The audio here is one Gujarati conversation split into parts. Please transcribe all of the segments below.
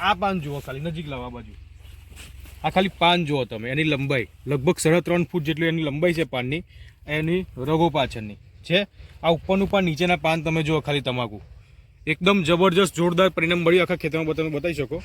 આ પાન જુઓ, ખાલી નજીક લાવો આ બાજુ. આ ખાલી પાન જુઓ તમે, એની લંબાઈ લગભગ 3.5 ફૂટ જેટલી એની લંબાઈ છે પાનની. એની રગો પાછળની છે. આ ઉપરનું પાન, નીચેના પાન તમે જુઓ ખાલી તમાકુ. એકદમ જબરજસ્ત જોરદાર પરિણામ મળ્યું. આખા ખેતરમાં તમે બતાવી શકો.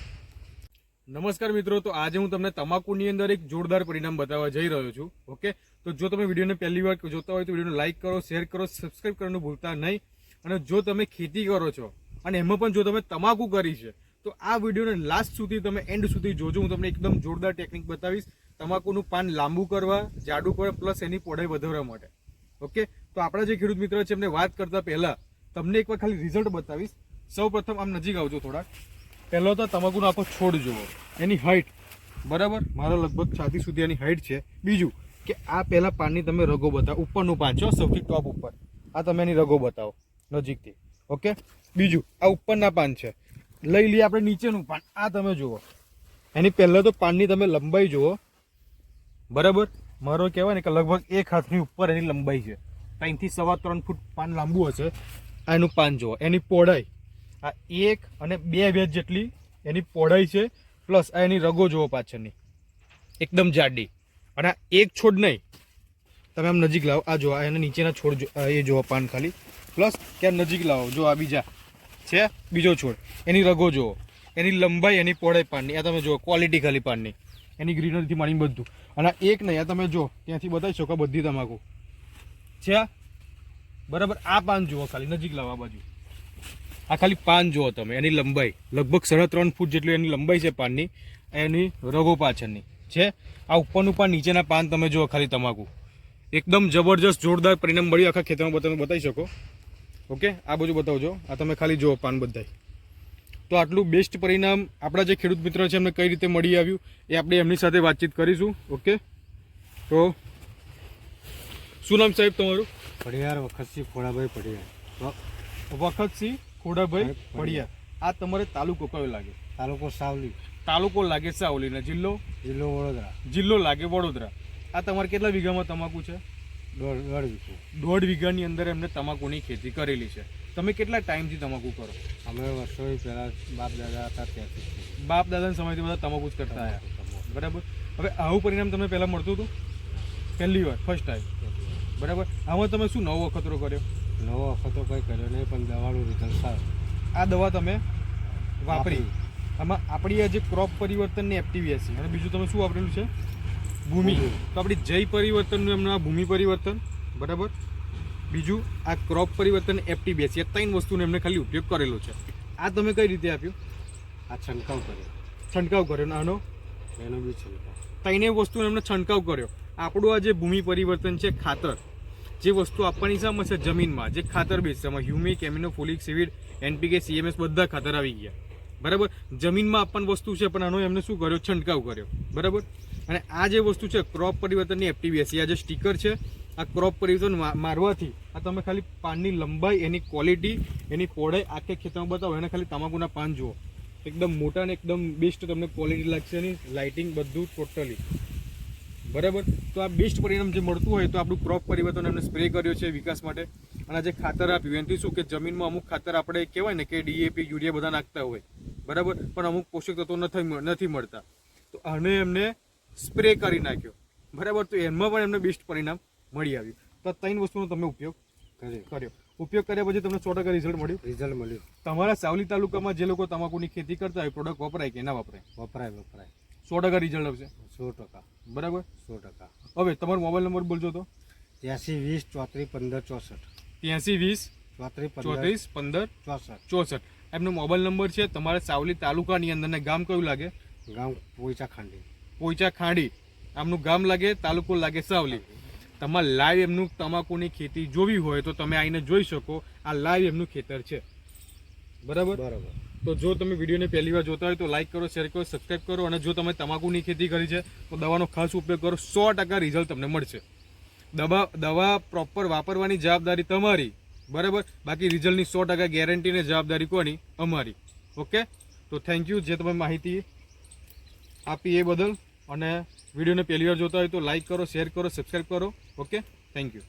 નમસ્કાર મિત્રો, તો આજે હું તમને તમાકુની અંદર એક જોરદાર પરિણામ બતાવવા જઈ રહ્યો છું. ઓકે, તો જો તમે વિડીયોને પહેલી વાર જોતા હોય તો વિડીયોને લાઇક કરો, શેર કરો, સબસ્ક્રાઇબ કરવાનું ભૂલતા નહીં. અને જો તમે ખેતી કરો છો અને એમાં પણ જો તમે તમાકુ કરી છે તો આ વિડીયોને લાસ્ટ સુધી તમે એન્ડ સુધી જોજો. હું તમને એકદમ જોરદાર ટેકનિક બતાવીશ તમાકુનું પાન લાંબુ કરવા, જાડું કરવા, પ્લસ એની પહોળાઈ વધારવા માટે. ઓકે, તો આપણા જે ખેડૂત મિત્રો છે એમને વાત કરતા પહેલા તમને એકવાર ખાલી રિઝલ્ટ બતાવીશ. સૌ પ્રથમ આમ નજીક આવજો થોડાક. પહેલો તો તમાકુનો આખો છોડ જુઓ, એની હાઈટ બરાબર મારો લગભગ છાતી સુધી એની હાઈટ છે. બીજું કે આ પહેલા પાનની તમે રગો બતાવો, ઉપરનું પાન છો સૌથી ટોપ ઉપર, આ તમે એની રગો બતાવો નજીકથી. ઓકે, બીજું આ ઉપરના પાન છે. લઈ લઈએ આપણે નીચેનું પાન, આ તમે જુઓ. એની પહેલાં તો પાનની તમે લંબાઈ જુઓ બરાબર. મારો કહેવાય ને કે લગભગ 1 હાથની ઉપર એની લંબાઈ છે. 3 થી 3.25 ફૂટ પાન લાંબુ હશે. આ એનું પાન જુઓ, એની પહોળાઈ આ 1 અને 2 વેજ જેટલી એની પહોળાઈ છે. પ્લસ આ એની રગો જુઓ પાછળની એકદમ જાડી. અને આ એક છોડ નહીં, તમે આમ નજીક લાવો, આ જુઓ, આ એના નીચેના છોડ એ જુઓ પાન ખાલી. પ્લસ ક્યાં નજીક લાવો, જો આ બીજા છે, બીજો છોડ, એની રગો જુઓ, એની લંબાઈ, એની પહોળાઈ પાનની. આ તમે જુઓ ક્વોલિટી ખાલી પાનની, એની ગ્રીનરીથી માંડીને બધું. અને એક નહીં, આ તમે જો ત્યાંથી બતાવી શકો બધી તમાકુ છે બરાબર. આ પાન જુઓ, ખાલી નજીક લાવો આ બાજુ. આ ખાલી પાન જુઓ તમે, એની લંબાઈ લગભગ 3.5 ફૂટ જેટલી એની લંબાઈ છે પાનની. એની રગો પાછળની છે. આ ઉપરનું પાન, નીચેના પાન તમે જુઓ ખાલી તમાકુ. એકદમ જબરજસ્ત જોરદાર પરિણામ મળ્યું. આખા ખેતરમાં તમે બતાવી શકો. ઓકે, આ બાજુ બતાવજો. આ તમે ખાલી જુઓ પાન બધાય. તો આટલું બેસ્ટ પરિણામ આપણા જે ખેડૂત મિત્રો છે એમને કઈ રીતે મળી આવ્યું એ આપણે એમની સાથે વાતચીત કરીશું. ઓકે, તો શું નામ સાહેબ તમારું? પડિયાર વખતસિંહ ખોડાભાઈ પડિયાર. વખતસિંહ ખોડાભાઈ પડિયાર. આ તમારે તાલુકો કયો લાગે? તાલુકો સાવલી. તાલુકો લાગે સાવલી ને જિલ્લો? જિલ્લો વડોદરા. જિલ્લો લાગે વડોદરા. આ તમારે કેટલા વીઘામાં તમાકુ છે? 1.5 વીઘો. 1.5 વીઘાની અંદર એમને તમાકુની ખેતી કરેલી છે. તમે કેટલા ટાઈમથી તમાકુ કરો? અમે વર્ષો પહેલા બાપ દાદા હતા ત્યાંથી. બાપ દાદાના સમયથી બધા તમાકુ જ કરતા આવ્યા બરાબર. હવે આવું પરિણામ તમને પહેલાં મળતું હતું? પહેલી વાર, ફર્સ્ટ ટાઈમ બરાબર. આમાં તમે શું નવો અખતરો કર્યો? નવો અખતરો કંઈ કર્યો નહીં, પણ દવાનું રિઝલ્ટ સારું. આ દવા તમે વાપરી. આમાં આપણી આ જે ક્રોપ પરિવર્તનની એક્ટિવિટી અને બીજું તમે શું વાપરેલું છે? ભૂમિ. તો આપણી જય પરિવર્તનનું એમનું આ ભૂમિ પરિવર્તન બરાબર. બીજું આ ક્રોપ પરિવર્તન એફટીબીએસ, એ 3 વસ્તુનો એમને ખાલી ઉપયોગ કરેલો છે. આ તમે કઈ રીતે આપ્યું? આ છંટકાવ કર્યો. છંટકાવ કર્યો. આનો એનો બી છંટકાવ. 3 વસ્તુનો એમને છંટકાવ કર્યો. આપણું આ જે ભૂમિ પરિવર્તન છે, ખાતર જે વસ્તુ આપવાની સામે છે જમીનમાં, જે ખાતર બેઝ છે, એમાં humic, amino, folic, સીવિડ, NPK, cms બધા ખાતર આવી ગયા બરાબર. જમીનમાં આપવાની વસ્તુ છે પણ આનો એમને શું કર્યો? છંટકાવ કર્યો બરાબર. અને આ જે વસ્તુ છે ક્રોપ પરિવર્તનની એફટીબીએસ, આ જે સ્ટીકર છે, આ ક્રોપ પરિવર્તન મારવાથી આ તમે ખાલી પાનની લંબાઈ, એની ક્વોલિટી, એની પહોળાઈ આખે ખેતરમાં બતાવો. એને ખાલી તમાકુના પાન જુઓ, એકદમ મોટા અને એકદમ બેસ્ટ તમને ક્વોલિટી લાગશે. એની લાઇટિંગ બધું ટોટલી બરાબર. તો આ બેસ્ટ પરિણામ જે મળતું હોય તો આપણું ક્રોપ પરિવર્તન એમને સ્પ્રે કર્યો છે વિકાસ માટે. અને જે ખાતર આપ્યું એનાથી શું કે જમીનમાં અમુક ખાતર આપણે કહેવાય ને કે ડીએપી, યુરિયા બધા નાખતા હોય બરાબર, પણ અમુક પોષક તત્વો નથી મળતા. તો આને એમને સ્પ્રે કરી નાખ્યો બરાબર. તો એમાં પણ એમને બેસ્ટ પરિણામ મળી આવ્યું. તો 3 વસ્તુનો તમે ઉપયોગ કર્યો. ઉપયોગ કર્યા પછી તમને 100% રિઝલ્ટ મળ્યું? રિઝલ્ટ મળ્યું. તમારા સાવલી તાલુકામાં જે લોકો તમાકુની ખેતી કરતા હોય પ્રોડક્ટ વપરાય કે ના વપરાય? વપરાય. 100% રિઝલ્ટ આવશે. 100% બરાબર. 100%. હવે તમારો મોબાઈલ નંબર બોલજો તો. 83 20 34 15 64. 83 20 34 15 64 એમનો મોબાઈલ નંબર છે. તમારે સાવલી તાલુકાની અંદર ને ગામ કયું લાગે? ગામ પોઈચા ખાંડી. પોઈચા ખાંડી આમનું ગામ લાગે, તાલુકો લાગે સાવલી. તમારે લાઈવ એમનું તમાકુની ખેતી જોવી હોય તો તમે આવીને જોઈ શકો. આ લાઈવ એમનું ખેતર છે બરાબર. તો જો તમે વિડીયોને પહેલી વાર જોતા હોય તો લાઈક કરો, શેર કરો, સબસ્ક્રાઈબ કરો. અને જો તમે તમાકુની ખેતી કરી છે તો દવાનો ખાસ ઉપયોગ કરો. 100% રિઝલ્ટ તમને મળશે. દવા પ્રોપર વાપરવાની જવાબદારી તમારી બરાબર. બાકી રિઝલ્ટની 100% ગેરંટી ને જવાબદારી કોની? અમારી. ઓકે, તો થેન્ક યુ જે તમે માહિતી આપી એ બદલ. અને વિડીયોને પહેલી વાર જોતા હોય તો લાઈક કરો, શેર કરો, સબસ્ક્રાઈબ કરો. Okay, thank you.